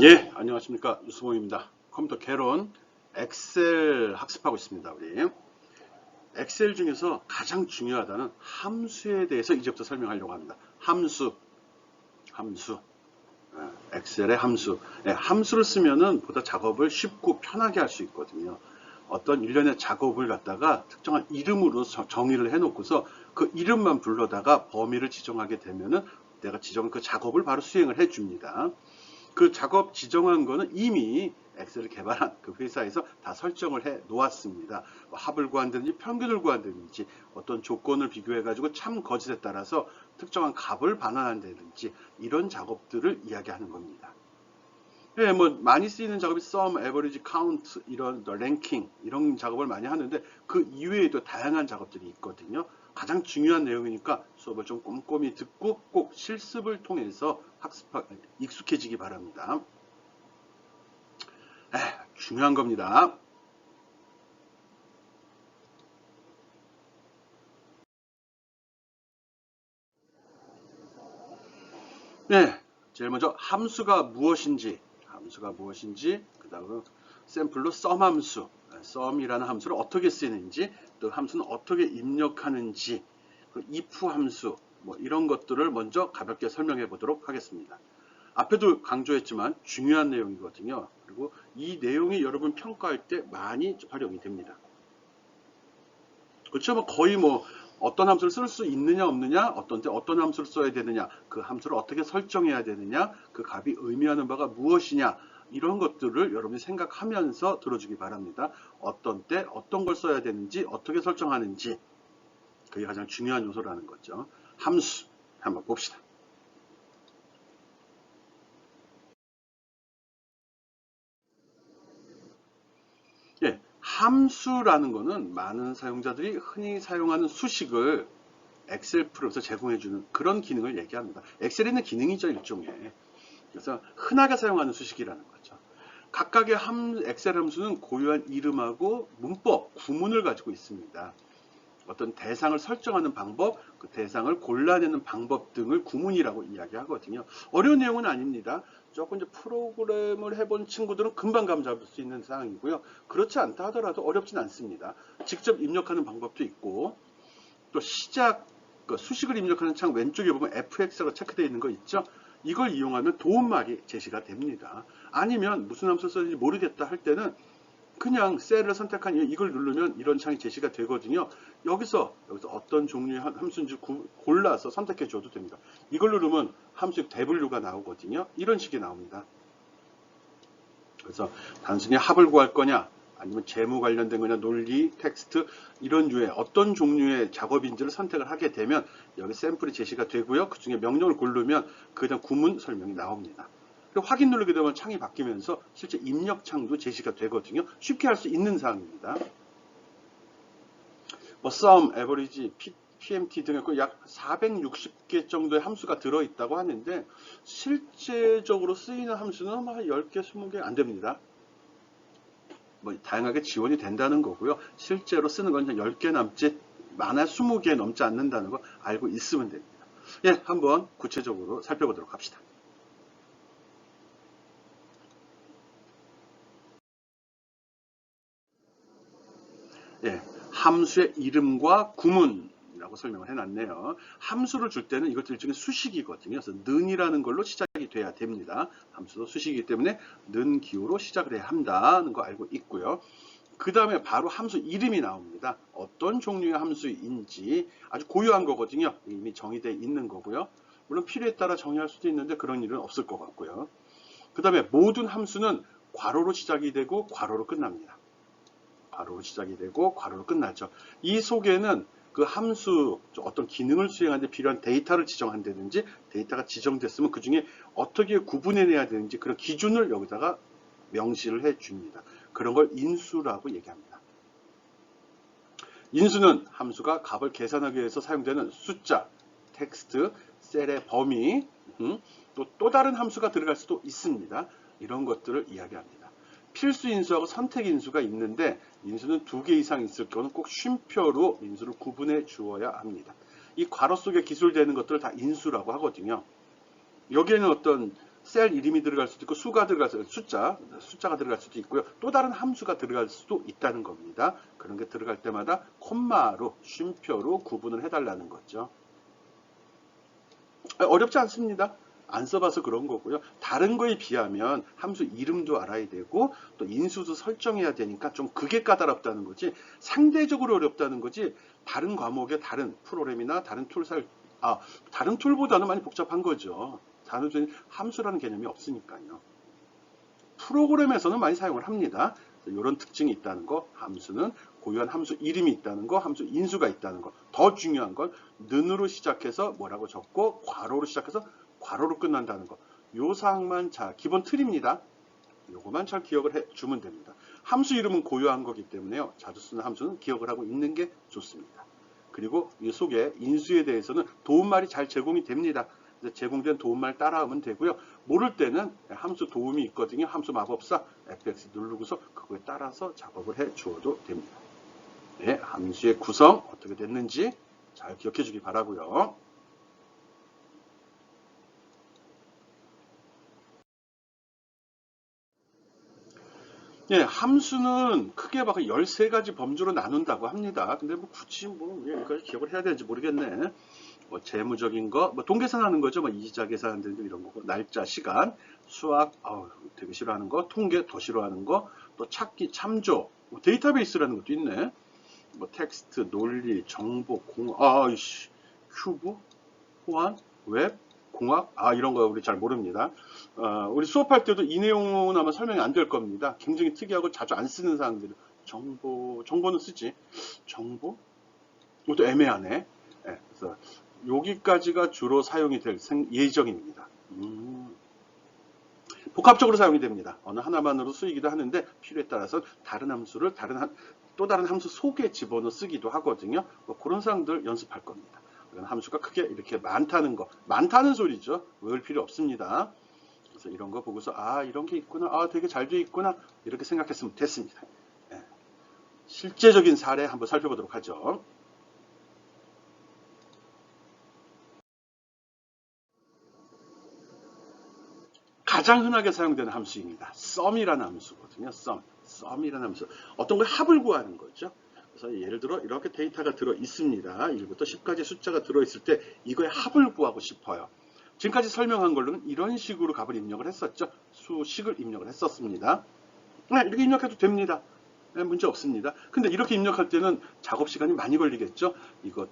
예, 안녕하십니까. 유수봉입니다. 컴퓨터 개론, 엑셀 학습하고 있습니다. 우리 엑셀 중에서 가장 중요하다는 함수에 대해서 이제부터 설명하려고 합니다. 함수. 엑셀의 함수. 함수를 쓰면은 보다 작업을 쉽고 편하게 할 수 있거든요. 어떤 일련의 작업을 갖다가 특정한 이름으로 정의를 해놓고서 그 이름만 불러다가 범위를 지정하게 되면은 내가 지정한 그 작업을 바로 수행을 해줍니다. 그 작업 지정한 거는 이미 엑셀을 개발한 그 회사에서 다 설정을 해 놓았습니다. 뭐 합을 구한다든지 평균을 구한다든지 어떤 조건을 비교해 가지고 참 거짓에 따라서 특정한 값을 반환한다든지 이런 작업들을 이야기하는 겁니다. 예, 뭐 많이 쓰이는 작업이 sum, average, count 이런 랭킹 이런 작업을 많이 하는데 그 이외에도 다양한 작업들이 있거든요. 가장 중요한 내용이니까 수업을 좀 꼼꼼히 듣고 꼭 실습을 통해서 익숙해지기 바랍니다. 중요한 겁니다. 네, 제일 먼저 함수가 무엇인지, 그 다음에 샘플로 sum 함수, sum이라는 함수를 어떻게 쓰는지, 또 함수는 어떻게 입력하는지, 그 if 함수, 뭐 이런 것들을 먼저 가볍게 설명해 보도록 하겠습니다. 앞에도 강조했지만 중요한 내용이거든요. 그리고 이 내용이 여러분 평가할 때 많이 활용이 됩니다. 그렇죠? 뭐 거의 뭐 어떤 함수를 쓸 수 있느냐 없느냐, 어떤 때 어떤 함수를 써야 되느냐, 그 함수를 어떻게 설정해야 되느냐, 그 값이 의미하는 바가 무엇이냐, 이런 것들을 여러분이 생각하면서 들어주기 바랍니다. 어떤 때 어떤 걸 써야 되는지, 어떻게 설정하는지, 그게 가장 중요한 요소라는 거죠. 함수 한번 봅시다. 예, 함수라는 거는 많은 사용자들이 흔히 사용하는 수식을 엑셀 프로에서 제공해주는 그런 기능을 얘기합니다. 엑셀에 있는 기능이죠, 일종의. 그래서 흔하게 사용하는 수식이라는 거죠. 각각의 엑셀 함수는 고유한 이름하고 문법, 구문을 가지고 있습니다. 어떤 대상을 설정하는 방법, 그 대상을 골라내는 방법 등을 구문이라고 이야기하거든요. 어려운 내용은 아닙니다. 조금 이제 프로그램을 해본 친구들은 금방 감 잡을 수 있는 사항이고요. 그렇지 않다 하더라도 어렵진 않습니다. 직접 입력하는 방법도 있고, 또 그 수식을 입력하는 창 왼쪽에 보면 fx라고 체크되어 있는 거 있죠? 이걸 이용하면 도움말이 제시가 됩니다. 아니면 무슨 함수 써야지 모르겠다 할 때는 그냥 셀을 선택한 이걸 누르면 이런 창이 제시가 되거든요. 여기서 어떤 종류의 함수인지 골라서 선택해 줘도 됩니다. 이걸 누르면 함수 w가 나오거든요. 이런 식이 나옵니다. 그래서 단순히 합을 구할 거냐, 아니면 재무 관련된 거냐, 논리, 텍스트 이런 류의 어떤 종류의 작업인지를 선택을 하게 되면 여기 샘플이 제시가 되고요. 그 중에 명령을 고르면 그에 대한 구문 설명이 나옵니다. 그리고 확인 누르게 되면 창이 바뀌면서 실제 입력 창도 제시가 되거든요. 쉽게 할 수 있는 사항입니다. 뭐 sum, average, PMT 등의 약 460개 정도의 함수가 들어있다고 하는데 실제적으로 쓰이는 함수는 한 10개, 20개 안 됩니다. 뭐 다양하게 지원이 된다는 거고요. 실제로 쓰는 건 10개 남짓, 많아 20개 넘지 않는다는 거 알고 있으면 됩니다. 예, 한번 구체적으로 살펴보도록 합시다. 예, 함수의 이름과 구문이라고 설명을 해놨네요. 함수를 줄 때는 이것도 일종의 수식이거든요. 그래서 는이라는 걸로 시작이 돼야 됩니다. 함수도 수식이기 때문에 는 기호로 시작을 해야 한다는 거 알고 있고요. 그 다음에 바로 함수 이름이 나옵니다. 어떤 종류의 함수인지 아주 고유한 거거든요. 이미 정의되어 있는 거고요. 물론 필요에 따라 정의할 수도 있는데 그런 일은 없을 것 같고요. 그 다음에 모든 함수는 괄호로 시작이 되고 괄호로 끝납니다. 괄호로 시작이 되고 괄호로 끝나죠. 이 속에는 그 함수 어떤 기능을 수행하는데 필요한 데이터를 지정한다든지 데이터가 지정됐으면 그 중에 어떻게 구분해내야 되는지 그런 기준을 여기다가 명시를 해줍니다. 그런 걸 인수라고 얘기합니다. 인수는 함수가 값을 계산하기 위해서 사용되는 숫자, 텍스트, 셀의 범위, 또 다른 함수가 들어갈 수도 있습니다. 이런 것들을 이야기합니다. 필수 인수하고 선택 인수가 있는데 인수는 2개 이상 있을 경우는 꼭 쉼표로 인수를 구분해 주어야 합니다. 이 괄호 속에 기술되는 것들을 다 인수라고 하거든요. 여기에는 어떤 셀 이름이 들어갈 수도 있고 수가 들어갈 수도 숫자가 들어갈 수도 있고요. 또 다른 함수가 들어갈 수도 있다는 겁니다. 그런 게 들어갈 때마다 콤마로 쉼표로 구분을 해달라는 거죠. 어렵지 않습니다. 안 써봐서 그런 거고요. 다른 거에 비하면 함수 이름도 알아야 되고 또 인수도 설정해야 되니까 좀 그게 까다롭다는 거지, 상대적으로 어렵다는 거지, 다른 과목의 다른 프로그램이나 다른 다른 툴보다는 많이 복잡한 거죠. 단순히 함수라는 개념이 없으니까요. 프로그램에서는 많이 사용을 합니다. 이런 특징이 있다는 거, 함수는 고유한 함수 이름이 있다는 거, 함수 인수가 있다는 거. 더 중요한 건 는으로 시작해서 뭐라고 적고 괄호로 시작해서 괄호로 끝난다는 거. 요 사항만 기본 틀입니다. 요거만 잘 기억을 해주면 됩니다. 함수 이름은 고유한 거기 때문에요. 자주 쓰는 함수는 기억을 하고 있는 게 좋습니다. 그리고 이 속에 인수에 대해서는 도움말이 잘 제공이 됩니다. 제공된 도움말 따라하면 되고요. 모를 때는 함수 도움이 있거든요. 함수 마법사 fx 누르고서 그거에 따라서 작업을 해 주어도 됩니다. 네, 함수의 구성 어떻게 됐는지 잘 기억해 주기 바라고요. 예, 함수는 크게 봐서 13가지 범주로 나눈다고 합니다. 근데 뭐 굳이 여기까지 기억을 해야 되는지 모르겠네. 뭐 재무적인 거, 뭐 동계산하는 거죠. 뭐 이자 계산 등 이런 거고, 날짜, 시간, 수학, 되게 싫어하는 거, 통계 더 싫어하는 거, 또 찾기, 참조, 뭐 데이터베이스라는 것도 있네. 뭐 텍스트, 논리, 정보, 공학, 큐브, 호환, 웹, 공학, 이런 거 우리 잘 모릅니다. 우리 수업할 때도 이 내용은 아마 설명이 안 될 겁니다. 굉장히 특이하고 자주 안 쓰는 사항들. 정보는 쓰지. 정보? 이것도 애매하네. 네, 그래서 여기까지가 주로 사용이 될 예정입니다. 복합적으로 사용이 됩니다. 어느 하나만으로 쓰이기도 하는데 필요에 따라서 다른 함수를 또 다른 함수 속에 집어넣어 쓰기도 하거든요. 뭐 그런 사항들 연습할 겁니다. 함수가 크게 이렇게 많다는 소리죠. 외울 필요 없습니다. 그래서 이런 거 보고서 이런 게 있구나, 되게 잘 돼 있구나, 이렇게 생각했으면 됐습니다. 네. 실제적인 사례 한번 살펴보도록 하죠. 가장 흔하게 사용되는 함수입니다. sum이라는 함수거든요. sum이라는 함수. 어떤 걸 합을 구하는 거죠. 그래서 예를 들어 이렇게 데이터가 들어 있습니다. 1부터 10까지 숫자가 들어 있을 때 이거의 합을 구하고 싶어요. 지금까지 설명한 걸로는 이런 식으로 값을 입력을 했었죠. 수식을 입력을 했었습니다. 이렇게 입력해도 됩니다. 문제 없습니다. 근데 이렇게 입력할 때는 작업 시간이 많이 걸리겠죠. 이거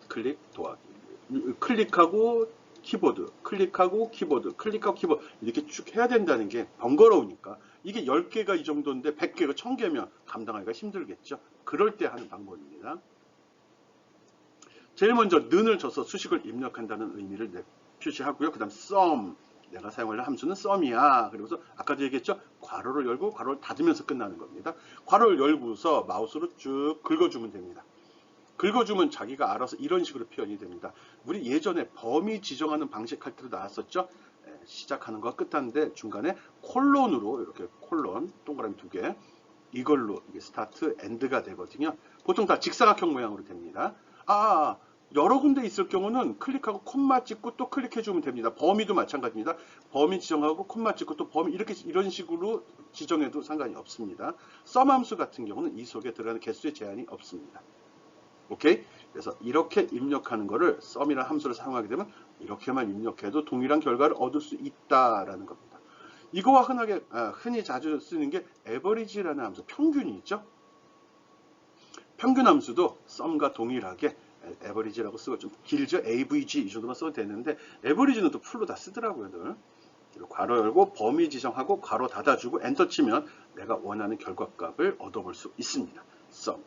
클릭하고 키보드, 클릭하고 키보드, 클릭하고 키보드 이렇게 쭉 해야 된다는 게 번거로우니까, 이게 10개가 이 정도인데 100개가 1000개면 감당하기가 힘들겠죠. 그럴 때 하는 방법입니다. 제일 먼저 는을 줘서 수식을 입력한다는 의미를 표시하고요. 그 다음 sum, 내가 사용할 함수는 sum이야. 그리고서 아까도 얘기했죠. 괄호를 열고 괄호를 닫으면서 끝나는 겁니다. 괄호를 열고서 마우스로 쭉 긁어주면 됩니다. 긁어주면 자기가 알아서 이런 식으로 표현이 됩니다. 우리 예전에 범위 지정하는 방식 할 때도 나왔었죠. 시작하는 거 끝하는데 중간에 콜론으로 이렇게 동그라미 2개, 이걸로 이게 스타트, 엔드가 되거든요. 보통 다 직사각형 모양으로 됩니다. 여러 군데 있을 경우는 클릭하고 콤마 찍고 또 클릭해주면 됩니다. 범위도 마찬가지입니다. 범위 지정하고 콤마 찍고 또 범위 이런 식으로 지정해도 상관이 없습니다. sum 함수 같은 경우는 이 속에 들어가는 개수의 제한이 없습니다. 오케이? 그래서 이렇게 입력하는 거를 sum이라는 함수를 사용하게 되면 이렇게만 입력해도 동일한 결과를 얻을 수 있다라는 겁니다. 이거와 흔히 자주 쓰는 게 average라는 함수, 평균이 있죠? 평균 함수도 sum과 동일하게 average라고 쓰고, 좀 길죠? avg 이 정도만 써도 되는데 average는 또 풀로 다 쓰더라고요. 늘. 괄호 열고 범위 지정하고 괄호 닫아주고 엔터 치면 내가 원하는 결과값을 얻어볼 수 있습니다.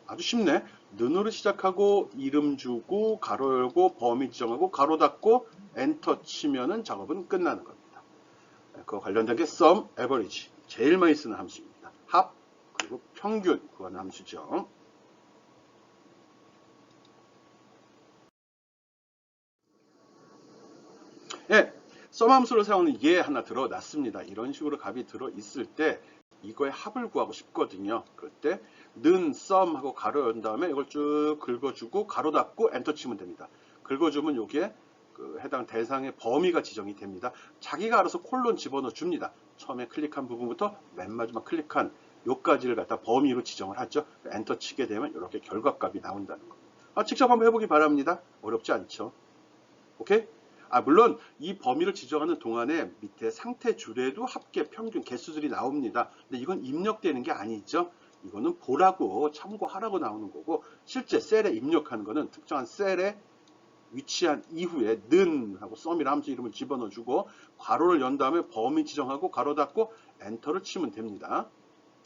아주 쉽네. 는으로 시작하고 이름 주고 괄호 열고 범위 지정하고 괄호 닫고 엔터 치면은 작업은 끝나는 겁니다. 그거 관련된 게 sum, average, 제일 많이 쓰는 함수입니다. 합 그리고 평균 구하는 함수죠. sum 함수를 사용하는 예 하나 들어놨습니다. 이런 식으로 값이 들어 있을 때 이거의 합을 구하고 싶거든요. 그럴 때 는 sum 하고 가로 연 다음에 이걸 쭉 긁어주고 가로 닫고 엔터 치면 됩니다. 긁어주면 여기에 그 해당 대상의 범위가 지정이 됩니다. 자기가 알아서 콜론 집어넣어 줍니다. 처음에 클릭한 부분부터 맨 마지막 클릭한 요까지를 갖다 범위로 지정을 하죠. 엔터 치게 되면 이렇게 결과값이 나온다는 거. 직접 한번 해보기 바랍니다. 어렵지 않죠. 오케이? 물론 이 범위를 지정하는 동안에 밑에 상태 줄에도 합계 평균 개수들이 나옵니다. 근데 이건 입력되는 게 아니죠. 이거는 보라고 참고하라고 나오는 거고, 실제 셀에 입력하는 거는 특정한 셀에 위치한 이후에 는 하고 썸이라 함수 이름을 집어넣어 주고 괄호를 연 다음에 범위 지정하고 괄호 닫고 엔터를 치면 됩니다.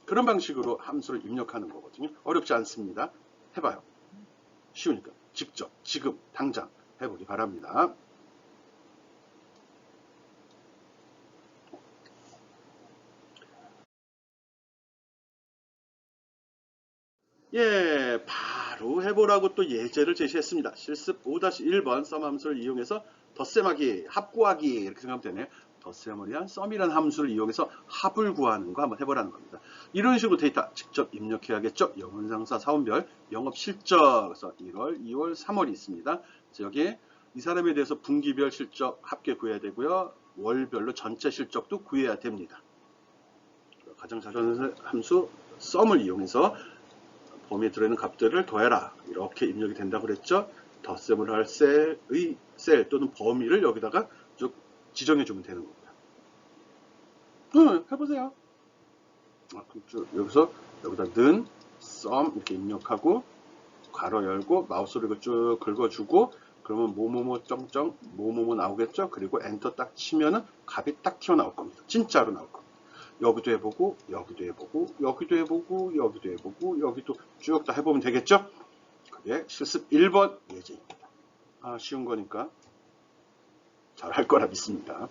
그런 방식으로 함수를 입력하는 거거든요. 어렵지 않습니다. 해봐요. 쉬우니까 직접 지금 당장 해보기 바랍니다. 예, 바로 해보라고 또 예제를 제시했습니다. 실습 5-1번 썸 함수를 이용해서 덧셈하기, 합구하기 이렇게 생각하면 되네요. 덧셈을 위한 썸이라는 함수를 이용해서 합을 구하는 거 한번 해보라는 겁니다. 이런 식으로 데이터 직접 입력해야겠죠. 영혼상사 사원별, 영업실적, 그래서 1월, 2월, 3월이 있습니다. 그래서 여기에 이 사람에 대해서 분기별 실적 합계 구해야 되고요. 월별로 전체 실적도 구해야 됩니다. 가장 자주 하는 함수 썸을 이용해서 범위에 들어있는 값들을 더해라. 이렇게 입력이 된다고 그랬죠. 덧셈을 할 셀의 셀 또는 범위를 여기다가 쭉 지정해 주면 되는 겁니다. 해보세요. 여기서 여기다 는, 썸 이렇게 입력하고 괄호 열고 마우스를 쭉 긁어주고 그러면 뭐뭐뭐 쩡쩡 뭐뭐뭐 나오겠죠. 그리고 엔터 딱 치면은 값이 딱 튀어나올 겁니다. 진짜로 나올 겁니다. 여기도 해보고 여기도 해보고 여기도 해보고 여기도 해보고 여기도 쭉 다 해보면 되겠죠. 그게 실습 1번 예제입니다. 쉬운 거니까 잘 할 거라 믿습니다.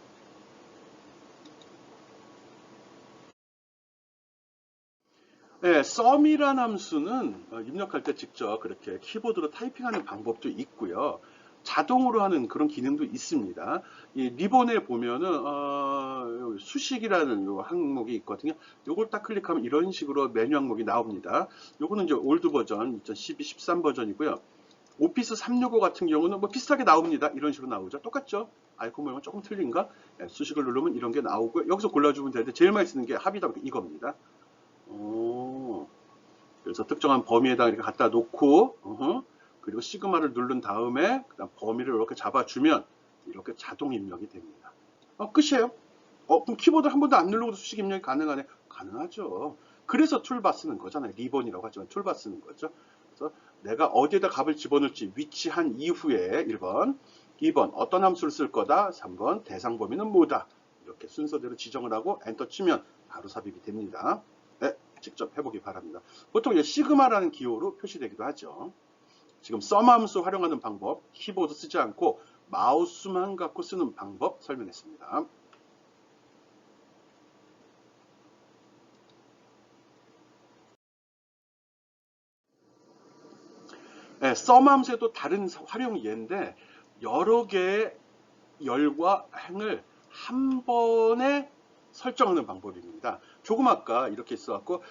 네, 썸이란 함수는 입력할 때 직접 그렇게 키보드로 타이핑하는 방법도 있고요. 자동으로 하는 그런 기능도 있습니다. 이 리본에 보면은 수식이라는 요 항목이 있거든요. 요걸 딱 클릭하면 이런 식으로 메뉴 항목이 나옵니다. 요거는 이제 올드 버전 2012, 13 버전이고요. 오피스 365 같은 경우는 뭐 비슷하게 나옵니다. 이런 식으로 나오죠. 똑같죠? 아이콘 모양은 조금 틀린가? 네, 수식을 누르면 이런 게 나오고 여기서 골라주면 되는데 제일 많이 쓰는 게 합이다 이겁니다. 그래서 특정한 범위에다가 이렇게 갖다 놓고 그리고 시그마를 누른 다음에 그다음 범위를 이렇게 잡아주면 이렇게 자동 입력이 됩니다. 끝이에요. 그럼 키보드 한 번도 안 누르고도 수식 입력이 가능하네? 가능하죠. 그래서 툴바 쓰는 거잖아요. 리본이라고 하지만 툴바 쓰는 거죠. 그래서 내가 어디에다 값을 집어넣을지 위치한 이후에 1번, 2번 어떤 함수를 쓸 거다, 3번 대상 범위는 뭐다. 이렇게 순서대로 지정을 하고 엔터 치면 바로 삽입이 됩니다. 네, 직접 해보기 바랍니다. 보통 시그마라는 기호로 표시되기도 하죠. 지금 썸 함수 활용하는 방법, 키보드 쓰지 않고 마우스만 갖고 쓰는 방법 설명했습니다. 네, 썸 함수에도 다른 활용 예인데 여러 개의 열과 행을 한 번에 설정하는 방법입니다. 조금 아까 이렇게 써갖고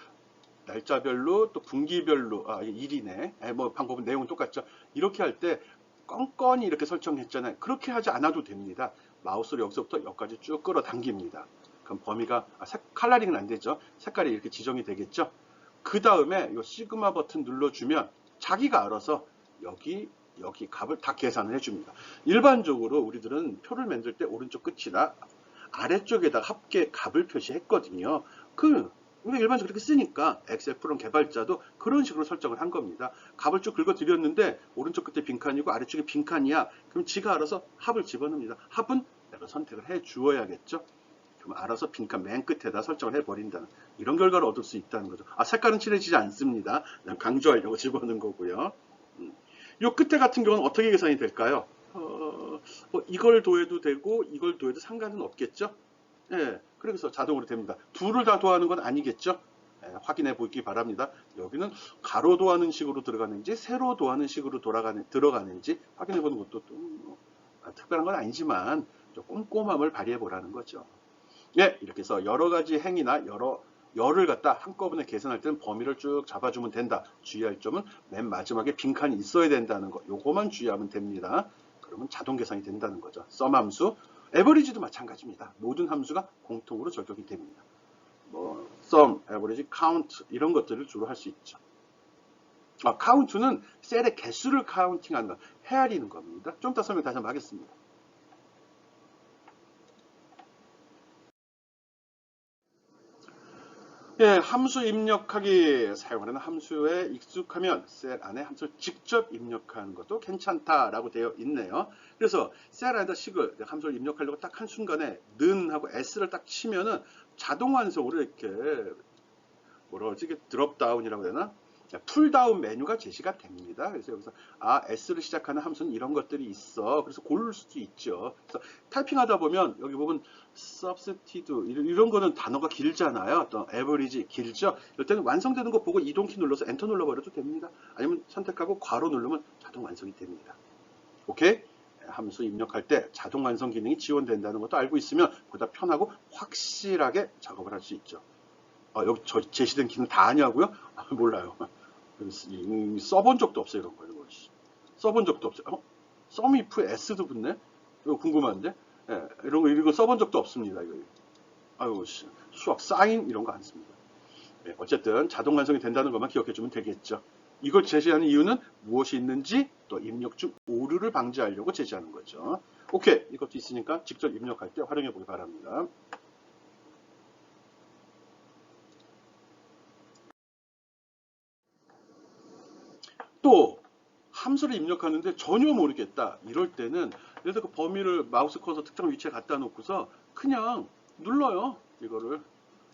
날짜별로 또 분기별로 일이네. 뭐 방법은 내용은 똑같죠. 이렇게 할 때 껌껌이 이렇게 설정했잖아요. 그렇게 하지 않아도 됩니다. 마우스를 여기서부터 여기까지 쭉 끌어당깁니다. 그럼 범위가 컬러링은 안 되죠. 색깔이 이렇게 지정이 되겠죠. 그 다음에 이 시그마 버튼 눌러주면 자기가 알아서 여기 값을 다 계산을 해줍니다. 일반적으로 우리들은 표를 만들 때 오른쪽 끝이나 아래쪽에다 합계 값을 표시했거든요. 우리가 일반적으로 그렇게 쓰니까 엑셀 프롬 개발자도 그런 식으로 설정을 한 겁니다. 값을 쭉 긁어드렸는데 오른쪽 끝에 빈칸이고 아래쪽에 빈칸이야. 그럼 지가 알아서 합을 집어넣습니다. 합은 내가 선택을 해 주어야겠죠. 그럼 알아서 빈칸 맨 끝에다 설정을 해버린다는 이런 결과를 얻을 수 있다는 거죠. 색깔은 칠해지지 않습니다. 그냥 강조하려고 집어넣은 거고요. 요 끝에 같은 경우는 어떻게 계산이 될까요? 이걸 더해도 되고 이걸 더해도 상관은 없겠죠. 예, 그래서 자동으로 됩니다. 둘을 다 더하는 건 아니겠죠? 예, 확인해 보기 바랍니다. 여기는 가로 더하는 식으로 들어가는지 세로 더하는 식으로 들어가는지 확인해 보는 것도 또 특별한 건 아니지만 좀 꼼꼼함을 발휘해 보라는 거죠. 예, 이렇게 해서 여러 가지 행위나 열을 갖다 한꺼번에 계산할 때는 범위를 쭉 잡아주면 된다. 주의할 점은 맨 마지막에 빈칸이 있어야 된다는 거. 요거만 주의하면 됩니다. 그러면 자동 계산이 된다는 거죠. sum 함수, average도 마찬가지입니다. 모든 함수가 공통으로 적용이 됩니다. 뭐 sum, average, count 이런 것들을 주로 할 수 있죠. count는 셀의 개수를 카운팅하는 거, 헤아리는 겁니다. 좀 더 설명 다시 한번 하겠습니다. 예, 함수 입력하기 사용하는 함수에 익숙하면 셀 안에 함수를 직접 입력하는 것도 괜찮다라고 되어 있네요. 그래서 셀 안에다 식을 함수를 입력하려고 딱 한 순간에 는 하고 s를 딱 치면은 자동 완성으로 이렇게 뭐라 그러지? 드롭다운이라고 해야 되나? 풀다운 메뉴가 제시가 됩니다. 그래서 여기서 S를 시작하는 함수는 이런 것들이 있어. 그래서 고를 수도 있죠. 그래서 타이핑하다 보면 여기 보면 substitute 이런 거는 단어가 길잖아요. 또 average 길죠. 이럴 때는 완성되는 거 보고 이동키 눌러서 엔터 눌러버려도 됩니다. 아니면 선택하고 괄호 누르면 자동 완성이 됩니다. 오케이? 함수 입력할 때 자동 완성 기능이 지원된다는 것도 알고 있으면 보다 편하고 확실하게 작업을 할 수 있죠. 여기 제시된 기능 다 아냐고요? 몰라요. 써본 적도 없어요, 이런 거. 써본 적도 없어요. sum if s도 붙네? 이거 궁금한데? 예, 이런 거 써본 적도 없습니다, 이거. 아유, 수학, 사인 이런 거 안 씁니다. 예, 어쨌든 자동 완성이 된다는 것만 기억해주면 되겠죠. 이걸 제시하는 이유는 무엇이 있는지 또 입력 중 오류를 방지하려고 제시하는 거죠. 오케이, 이것도 있으니까 직접 입력할 때 활용해 보기 바랍니다. 또 함수를 입력하는데 전혀 모르겠다 이럴 때는 예를 들어 그 범위를 마우스 커서 특정 위치에 갖다 놓고서 그냥 눌러요.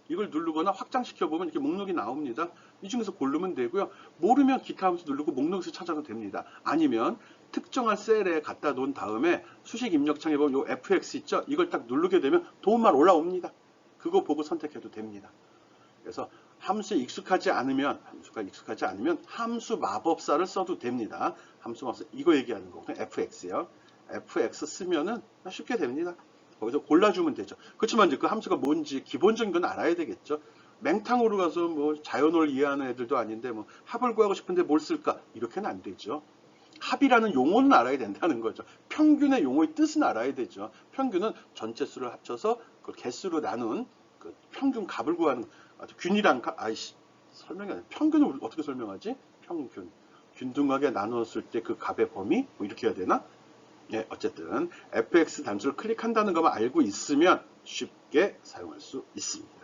이걸 누르거나 확장시켜 보면 이렇게 목록이 나옵니다. 이 중에서 고르면 되고요. 모르면 기타 함수 누르고 목록에서 찾아도 됩니다. 아니면 특정한 셀에 갖다 놓은 다음에 수식 입력창에 보면 요 fx 있죠? 이걸 딱 누르게 되면 도움만 올라옵니다. 그거 보고 선택해도 됩니다. 그래서 함수가 익숙하지 않으면 함수 마법사를 써도 됩니다. 함수 마법사 이거 얘기하는 거거든요. fx요. fx 쓰면은 쉽게 됩니다. 거기서 골라주면 되죠. 그렇지만 이제 그 함수가 뭔지 기본적인 건 알아야 되겠죠. 맹탕으로 가서 뭐 자연어를 이해하는 애들도 아닌데 뭐 합을 구하고 싶은데 뭘 쓸까? 이렇게는 안 되죠. 합이라는 용어는 알아야 된다는 거죠. 평균의 용어의 뜻은 알아야 되죠. 평균은 전체 수를 합쳐서 그 개수로 나눈 그 평균 값을 구하는 균이란 값, 설명이 안 돼. 평균을 어떻게 설명하지? 평균. 균등하게 나눴을 때 그 값의 범위? 뭐 이렇게 해야 되나? 예, 어쨌든 fx 단수를 클릭한다는 것만 알고 있으면 쉽게 사용할 수 있습니다.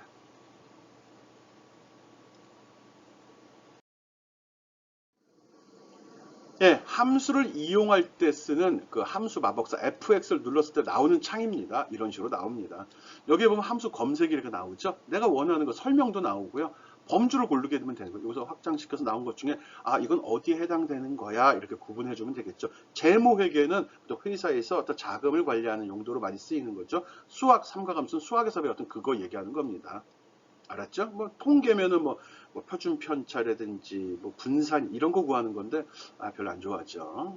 예, 함수를 이용할 때 쓰는 그 함수 마법사 fx를 눌렀을 때 나오는 창입니다. 이런 식으로 나옵니다. 여기에 보면 함수 검색이 이렇게 나오죠. 내가 원하는 거 설명도 나오고요. 범주를 고르게 되면 되는 거예요. 여기서 확장시켜서 나온 것 중에 이건 어디에 해당되는 거야 이렇게 구분해 주면 되겠죠. 재무회계는 또 회사에서 어떤 자금을 관리하는 용도로 많이 쓰이는 거죠. 수학 삼각함수는 수학에서 배웠던 그거 얘기하는 겁니다. 알았죠? 뭐 통계면은 뭐 표준 편차라든지 뭐 분산 이런 거 구하는 건데 별로 안 좋아하죠.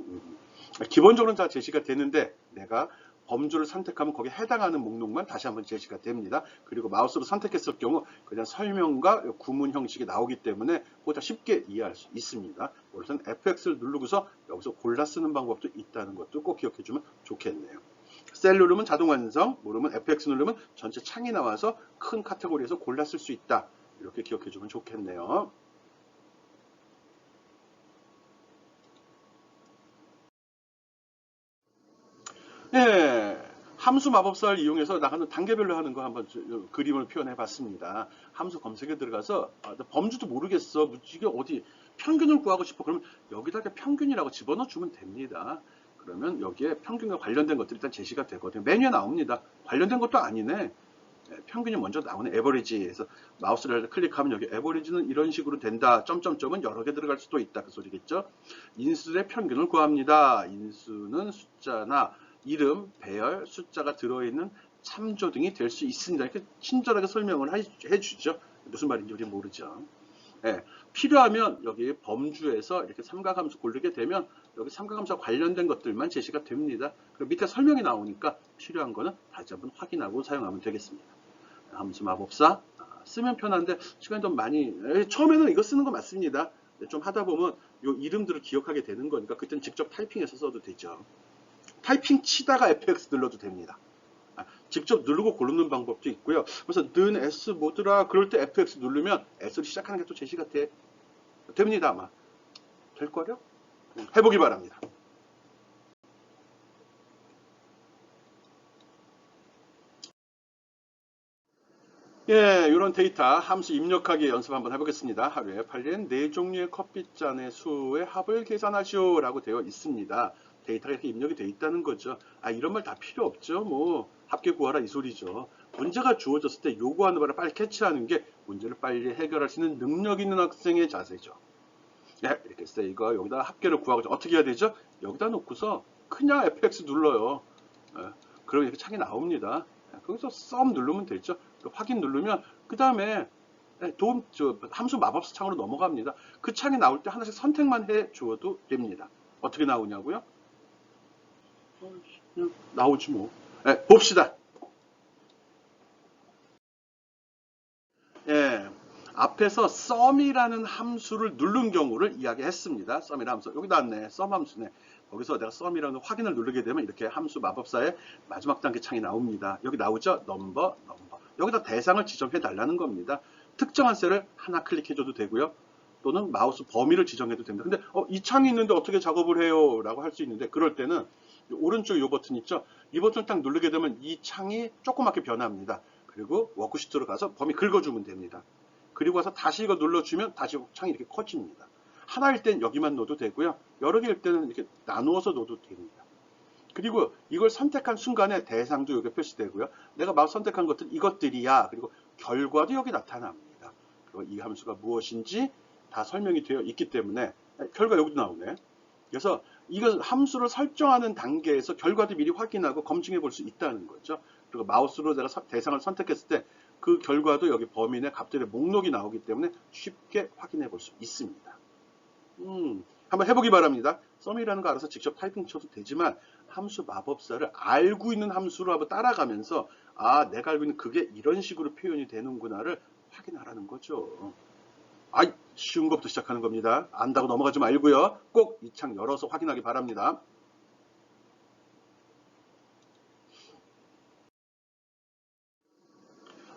기본적으로는 다 제시가 되는데 내가 범주를 선택하면 거기에 해당하는 목록만 다시 한번 제시가 됩니다. 그리고 마우스로 선택했을 경우 그냥 설명과 구문 형식이 나오기 때문에 보다 쉽게 이해할 수 있습니다. 우선 FX를 누르고서 여기서 골라 쓰는 방법도 있다는 것도 꼭 기억해 주면 좋겠네요. 셀 누르면 자동 완성, 모르면 FX 누르면 전체 창이 나와서 큰 카테고리에서 골라 쓸 수 있다. 이렇게 기억해 주면 좋겠네요. 예, 함수 마법사를 이용해서 나가는 단계별로 하는 거 한번 그림을 표현해 봤습니다. 함수 검색에 들어가서 범주도 모르겠어. 이게 어디 평균을 구하고 싶어. 그러면 여기다가 평균이라고 집어넣어 주면 됩니다. 그러면 여기에 평균과 관련된 것들이 일단 제시가 되거든요. 메뉴에 나옵니다. 관련된 것도 아니네. 평균이 먼저 나오는 에버리지에서 마우스를 클릭하면 여기 에버리지는 이런 식으로 된다. 점점점은 여러 개 들어갈 수도 있다. 그 소리겠죠. 인수의 평균을 구합니다. 인수는 숫자나 이름, 배열, 숫자가 들어있는 참조 등이 될 수 있습니다. 이렇게 친절하게 설명을 해주죠. 무슨 말인지 우리는 모르죠. 예, 필요하면 여기 범주에서 이렇게 삼각함수 고르게 되면 여기 삼각함수와 관련된 것들만 제시가 됩니다. 그리고 밑에 설명이 나오니까 필요한 거는 다시 한번 확인하고 사용하면 되겠습니다. 함수 마법사 쓰면 편한데 시간이 좀 많이 처음에는 이거 쓰는 거 맞습니다. 좀 하다 보면 이 이름들을 기억하게 되는 거니까 그때는 직접 타이핑해서 써도 되죠. 타이핑 치다가 F6 눌러도 됩니다. 직접 누르고 고르는 방법도 있고요. 그래서 는 S 뭐더라 그럴 때 F6 누르면 S를 시작하는 게 또 제시가 됩니다. 아마 될걸요? 해보기 바랍니다. 예, 이런 데이터 함수 입력하기 연습 한번 해보겠습니다. 하루에 팔리는 4종류의 커피잔의 수의 합을 계산하시오 라고 되어 있습니다. 데이터가 이렇게 입력이 되어 있다는 거죠. 이런 말 다 필요 없죠. 뭐 합계 구하라 이 소리죠. 문제가 주어졌을 때 요구하는 바를 빨리 캐치하는 게 문제를 빨리 해결할 수 있는 능력 있는 학생의 자세죠. 네, 이렇게 해서 이거 여기다 합계를 구하고 어떻게 해야 되죠? 여기다 놓고서 그냥 FX 눌러요. 그러면 이렇게 창이 나옵니다. 거기서 썸 누르면 되죠. 확인 누르면 그 다음에 함수 마법사 창으로 넘어갑니다. 그 창이 나올 때 하나씩 선택만 해 주어도 됩니다. 어떻게 나오냐고요? 나오지 뭐. 봅시다. 예, 앞에서 썸이라는 함수를 누른 경우를 이야기했습니다. 썸이라는 함수. 여기 나왔네. 썸 함수네. 거기서 내가 썸이라는 확인을 누르게 되면 이렇게 함수 마법사의 마지막 단계 창이 나옵니다. 여기 나오죠? 넘버. 여기다 대상을 지정해 달라는 겁니다. 특정한 셀을 하나 클릭해줘도 되고요. 또는 마우스 범위를 지정해도 됩니다. 근데 이 창이 있는데 어떻게 작업을 해요? 라고 할 수 있는데 그럴 때는 오른쪽 이 버튼 있죠? 이 버튼 딱 누르게 되면 이 창이 조그맣게 변합니다. 그리고 워크시트로 가서 범위 긁어주면 됩니다. 그리고 와서 다시 이거 눌러주면 다시 창이 이렇게 커집니다. 하나일 땐 여기만 넣어도 되고요. 여러 개일 때는 이렇게 나누어서 넣어도 됩니다. 그리고 이걸 선택한 순간에 대상도 여기 표시되고요. 내가 막 선택한 것들 이것들이야. 그리고 결과도 여기 나타납니다. 그리고 이 함수가 무엇인지 다 설명이 되어 있기 때문에 결과 여기도 나오네. 그래서 이걸 함수를 설정하는 단계에서 결과도 미리 확인하고 검증해 볼 수 있다는 거죠. 그리고 마우스로 내가 대상을 선택했을 때 그 결과도 여기 범위 내 값들의 목록이 나오기 때문에 쉽게 확인해 볼 수 있습니다. 한번 해보기 바랍니다. 썸이라는 거 알아서 직접 타이핑 쳐도 되지만 함수 마법사를 알고 있는 함수로 한번 따라가면서 내가 알고 있는 그게 이런 식으로 표현이 되는구나를 확인하라는 거죠. 쉬운 것부터 시작하는 겁니다. 안다고 넘어가지 말고요. 꼭 이 창 열어서 확인하기 바랍니다.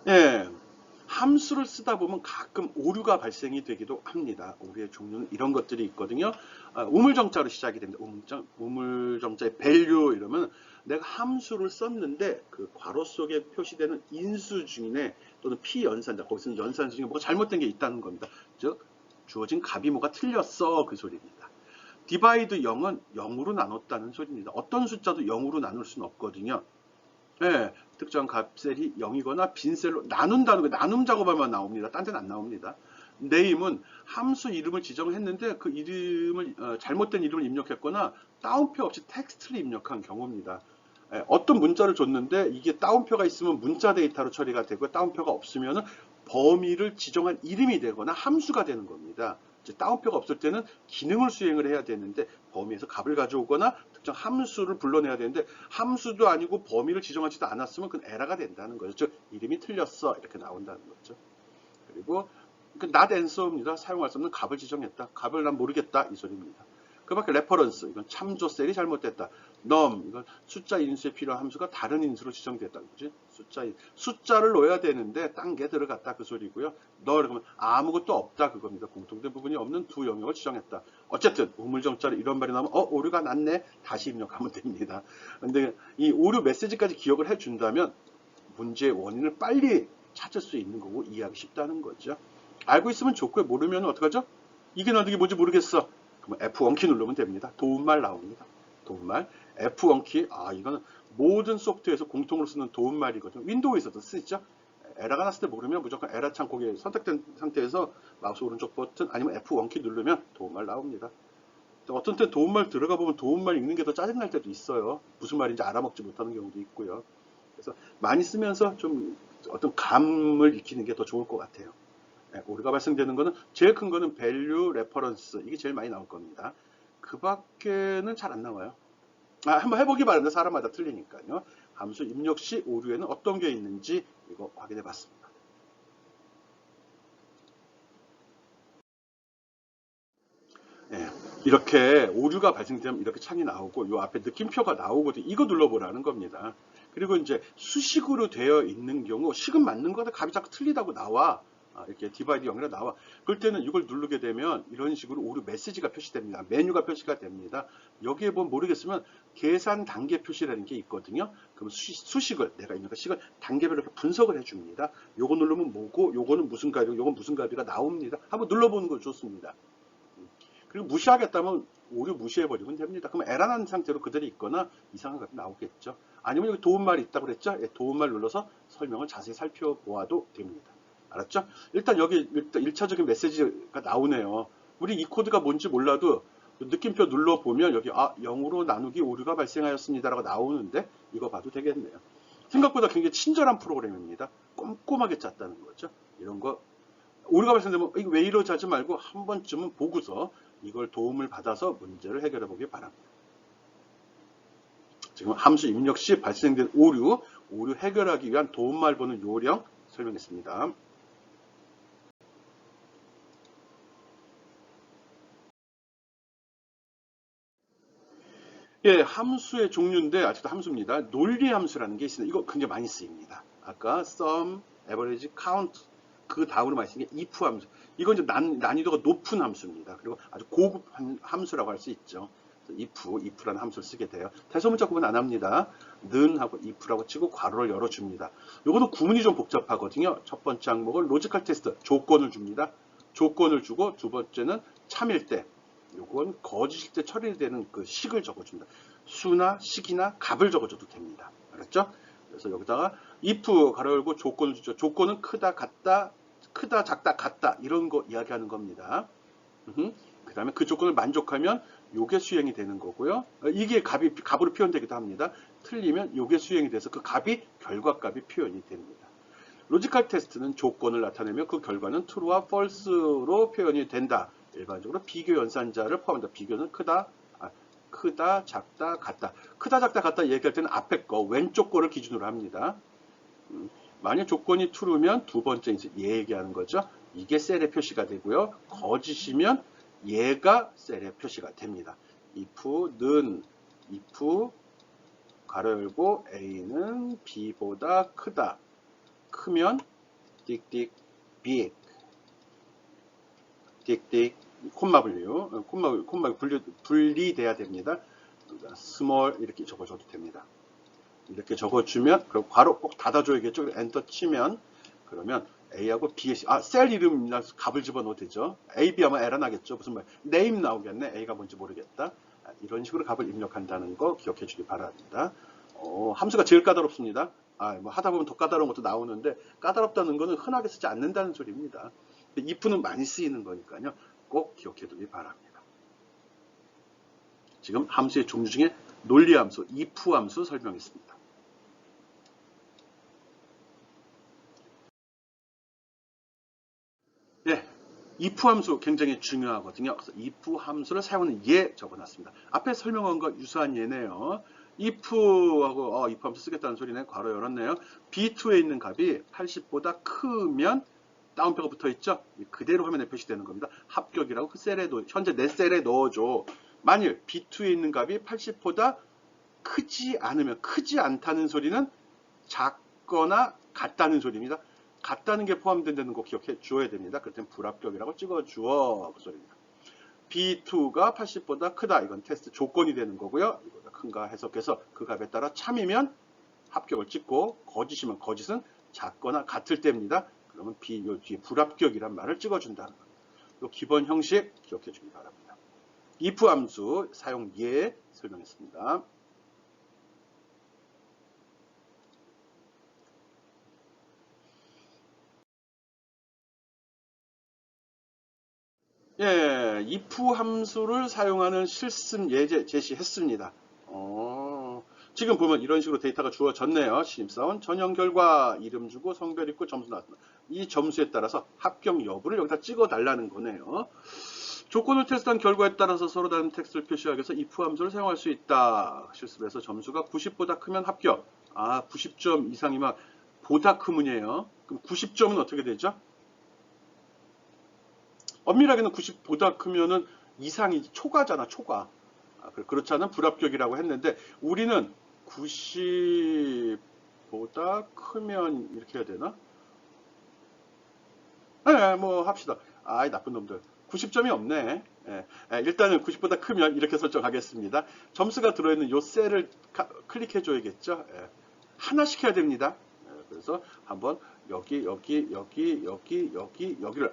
예, 함수를 쓰다 보면 가끔 오류가 발생이 되기도 합니다. 오류의 종류는 이런 것들이 있거든요. 우물정자로 시작이 됩니다. 우물정자의 value 이러면 내가 함수를 썼는데 그 괄호 속에 표시되는 인수 중에 또는 피연산자 거기서는 연산 중에 뭐가 잘못된 게 있다는 겁니다. 즉 주어진 값이 뭐가 틀렸어 그 소리입니다. divide 0은 0으로 나눴다는 소리입니다. 어떤 숫자도 0으로 나눌 수는 없거든요. 네, 특정 값셀이 0이거나 빈셀로 나눈다는 거 나눔 작업하면 나옵니다. 딴 데는 안 나옵니다. name은 함수 이름을 지정했는데 그 이름을 잘못된 이름을 입력했거나 따옴표 없이 텍스트를 입력한 경우입니다. 어떤 문자를 줬는데 이게 따옴표가 있으면 문자 데이터로 처리가 되고 따옴표가 없으면 범위를 지정한 이름이 되거나 함수가 되는 겁니다. 따옴표가 없을 때는 기능을 수행을 해야 되는데 범위에서 값을 가져오거나 특정 함수를 불러내야 되는데 함수도 아니고 범위를 지정하지도 않았으면 그건 에러가 된다는 거죠. 즉 이름이 틀렸어 이렇게 나온다는 거죠. 그리고 not answer입니다. 사용할 수 없는 값을 지정했다. 값을 난 모르겠다 이 소리입니다. 그 밖에 레퍼런스 이건 참조 셀이 잘못됐다. num 이건 숫자 인수에 필요한 함수가 다른 인수로 지정됐다. 그지? 숫자를 넣어야 되는데 딴 게 들어갔다 그 소리고요. 그러면 아무것도 없다 그겁니다. 공통된 부분이 없는 두 영역을 지정했다. 어쨌든 우물정자로 이런 말이 나오면 오류가 났네 다시 입력하면 됩니다. 근데 이 오류 메시지까지 기억을 해준다면 문제의 원인을 빨리 찾을 수 있는 거고 이해하기 쉽다는 거죠. 알고 있으면 좋고요. 모르면 어떡하죠? 이게 나도 이게 뭔지 모르겠어. 그러면 F1키 누르면 됩니다. 도움말 나옵니다. 도움말. F1키, 이거는 모든 소프트웨어에서 공통으로 쓰는 도움말이거든요. 윈도우에서도 쓰죠. 에러가 났을 때 모르면 무조건 에러 창고에 선택된 상태에서 마우스 오른쪽 버튼 아니면 F1키 누르면 도움말 나옵니다. 어떤 때 도움말 들어가 보면 도움말 읽는 게 더 짜증날 때도 있어요. 무슨 말인지 알아먹지 못하는 경우도 있고요. 그래서 많이 쓰면서 좀 어떤 감을 익히는 게 더 좋을 것 같아요. 오류가 발생되는 거는 제일 큰 거는 value, reference 이게 제일 많이 나올 겁니다. 그 밖에는 잘 안 나와요. 한번 해보기 바랍니다. 사람마다 틀리니까요. 함수 입력 시 오류에는 어떤 게 있는지 이거 확인해 봤습니다. 이렇게 오류가 발생되면 이렇게 창이 나오고 요 앞에 느낌표가 나오거든요. 이거 눌러보라는 겁니다. 그리고 이제 수식으로 되어 있는 경우 식은 맞는 거다 값이 자꾸 틀리다고 나와. 이렇게 디바이드 0이라 나와. 그럴 때는 이걸 누르게 되면 이런 식으로 오류 메시지가 표시됩니다. 메뉴가 표시가 됩니다. 여기에 보면 모르겠으면 계산 단계 표시라는 게 있거든요. 그럼 수식을 내가 있는 식을 단계별로 분석을 해줍니다. 요거 누르면 뭐고 요거는 무슨 값이고 요건 무슨 값이가 나옵니다. 한번 눌러보는 거 좋습니다. 그리고 무시하겠다면 오류 무시해버리면 됩니다. 그러면 에러난 상태로 그대로 있거나 이상한 값이 나오겠죠. 아니면 여기 도움말이 있다고 그랬죠? 예, 도움말 눌러서 설명을 자세히 살펴보아도 됩니다. 알았죠? 일단 여기 1차적인 메시지가 나오네요. 우리 이 코드가 뭔지 몰라도 느낌표 눌러보면 여기 0으로 나누기 오류가 발생하였습니다 라고 나오는데 이거 봐도 되겠네요. 생각보다 굉장히 친절한 프로그램입니다. 꼼꼼하게 짰다는 거죠. 이런 거 오류가 발생되면 이거 왜 이러지 하지 말고 한 번쯤은 보고서 이걸 도움을 받아서 문제를 해결해 보기 바랍니다. 지금 함수 입력 시 발생된 오류 해결하기 위한 도움말 보는 요령 설명했습니다. 예, 함수의 종류인데 아직도 함수입니다. 논리 함수라는 게 있습니다. 이거 굉장히 많이 쓰입니다. 아까 sum, average, count 그 다음으로 많이 쓰는 게 if 함수. 이건 이제 난이도가 높은 함수입니다. 그리고 아주 고급 함수라고 할 수 있죠. if라는 함수를 쓰게 돼요. 대소문자 구분 안 합니다. 는 하고 if라고 치고 괄호를 열어줍니다. 요거는 구문이 좀 복잡하거든요. 첫 번째 항목을 로지컬 테스트, 조건을 줍니다. 조건을 주고 두 번째는 참일 때, 요건 거짓일 때 처리되는 그 식을 적어줍니다. 수나 식이나 값을 적어줘도 됩니다. 알았죠? 그래서 여기다가 if 가로 열고 조건을 주죠. 조건은 크다, 같다, 크다, 작다, 같다 이런 거 이야기하는 겁니다. 그 다음에 그 조건을 만족하면 요게 수행이 되는 거고요. 이게 값으로 표현되기도 합니다. 틀리면 요게 수행이 돼서 그 값이 결과값이 표현이 됩니다. 로지컬 테스트는 조건을 나타내며 그 결과는 true와 false로 표현이 된다. 일반적으로 비교 연산자를 포함한다. 비교는 크다, 작다, 같다. 크다, 작다, 같다 얘기할 때는 앞에 거, 왼쪽 거를 기준으로 합니다. 만약 조건이 true면 두 번째 이제 얘기하는 거죠. 이게 셀에 표시가 되고요. 거짓이면 얘가 셀에 표시가 됩니다. if는 if 가로 열고 a는 b보다 크다. 크면 띡띡 big 띡띡 콤마 분류 콤마 분리돼야 됩니다. small 이렇게 적어줘도 됩니다. 이렇게 적어주면 그럼 괄호 꼭 닫아줘야겠죠. 엔터 치면 그러면 A하고 B, 셀 이름이나 값을 집어넣어도 되죠. A, B 하면 에러 나겠죠. 무슨 말? name 나오겠네. A가 뭔지 모르겠다. 이런 식으로 값을 입력한다는 거 기억해 주기 바랍니다. 함수가 제일 까다롭습니다. 뭐 하다 보면 더 까다로운 것도 나오는데 까다롭다는 거는 흔하게 쓰지 않는다는 소리입니다. if는 많이 쓰이는 거니까요. 꼭 기억해 두기 바랍니다. 지금 함수의 종류 중에 논리 함수, if 함수 설명했습니다. 네, if 함수 굉장히 중요하거든요. 그래서 if 함수를 사용하는 예 적어놨습니다. 앞에 설명한 거 유사한 예네요. if하고 if 함수 쓰겠다는 소리네. 괄호 열었네요. B2에 있는 값이 80보다 크면 다운표가 붙어있죠. 그대로 화면에 표시되는 겁니다. 합격이라고 그 셀에 현재 내 셀에 넣어줘. 만일 B2에 있는 값이 80보다 크지 않으면 크지 않다는 소리는 작거나 같다는 소리입니다. 같다는 게 포함된다는 거 기억해 주어야 됩니다. 그럴 땐 불합격이라고 찍어주어 그 소리입니다. B2가 80보다 크다. 이건 테스트 조건이 되는 거고요. 이거보다 큰가 해석해서 그 값에 따라 참이면 합격을 찍고 거짓이면 거짓은 작거나 같을 때입니다. 그러면 B 요 뒤에 불합격이란 말을 찍어준다는 겁니다. 요 기본 형식 기억해 주기 바랍니다. if 함수 사용 예 설명했습니다. 예, if 함수를 사용하는 실습 예제 제시했습니다. 지금 보면 이런 식으로 데이터가 주어졌네요. 신입사원 전형 결과 이름 주고 성별 있고 점수 나왔습니다. 이 점수에 따라서 합격 여부를 여기다 찍어 달라는 거네요. 조건을 테스트한 결과에 따라서 서로 다른 텍스트를 표시하기 위해서 if 함수를 사용할 수 있다. 실습에서 점수가 90보다 크면 합격. 90점 이상이면 보다 크문이에요. 그럼 90점은 어떻게 되죠? 엄밀하게는 90보다 크면은 이상이 초과잖아, 초과. 그렇지 않은 불합격이라고 했는데 우리는 90보다 크면 이렇게 해야 되나? 네, 뭐 합시다. 아이 나쁜 놈들. 90점이 없네. 예, 일단은 90보다 크면 이렇게 설정하겠습니다. 점수가 들어있는 요 셀을 클릭해 줘야겠죠. 예, 하나씩 해야 됩니다. 그래서 한번 여기를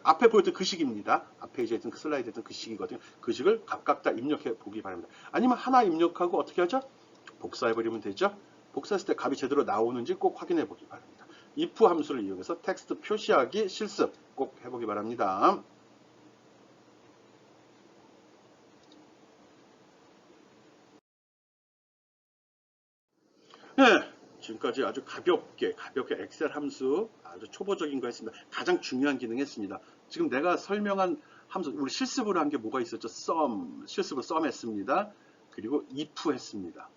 앞에 보였던 그 식입니다. 앞에 이제 있던 그 슬라이드 했던 그 식이거든요. 그 식을 각각 다 입력해 보기 바랍니다. 아니면 하나 입력하고 어떻게 하죠? 복사해 버리면 되죠. 복사했을 때 값이 제대로 나오는지 꼭 확인해 보기 바랍니다. if 함수를 이용해서 텍스트 표시하기 실습 꼭 해보기 바랍니다. 네, 지금까지 아주 가볍게 엑셀 함수 아주 초보적인 거 했습니다. 가장 중요한 기능 했습니다. 지금 내가 설명한 함수, 우리 실습으로 한 게 뭐가 있었죠? 실습으로 sum 했습니다. 그리고 if 했습니다.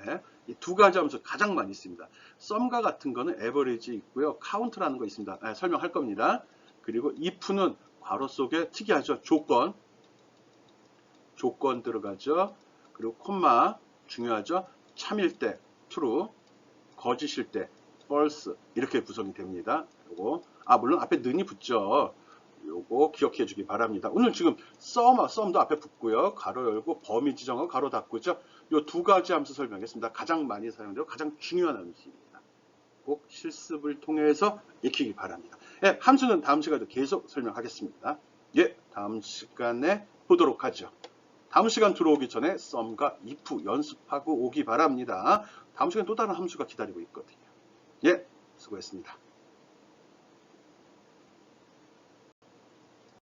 네, 이 두 가지 함수 가장 많이 씁니다. sum과 같은 거는 average 있고요. count라는 거 있습니다. 네, 설명할 겁니다. 그리고 if는 괄호 속에 특이하죠. 조건 들어가죠. 그리고 콤마 중요하죠. 참일 때 true, 거짓일 때 false 이렇게 구성이 됩니다. 요거 물론 앞에 는이 붙죠. 요거 기억해 주기 바랍니다. 오늘 지금 sum도 앞에 붙고요. 가로 열고 범위 지정하고 가로 닫고죠. 요 두 가지 함수 설명했습니다. 가장 많이 사용되고 가장 중요한 함수입니다. 꼭 실습을 통해서 익히기 바랍니다. 예, 함수는 다음 시간에도 계속 설명하겠습니다. 예, 다음 시간에 보도록 하죠. 다음 시간 들어오기 전에 sum과 if 연습하고 오기 바랍니다. 다음 시간에 또 다른 함수가 기다리고 있거든요. 예, 수고했습니다.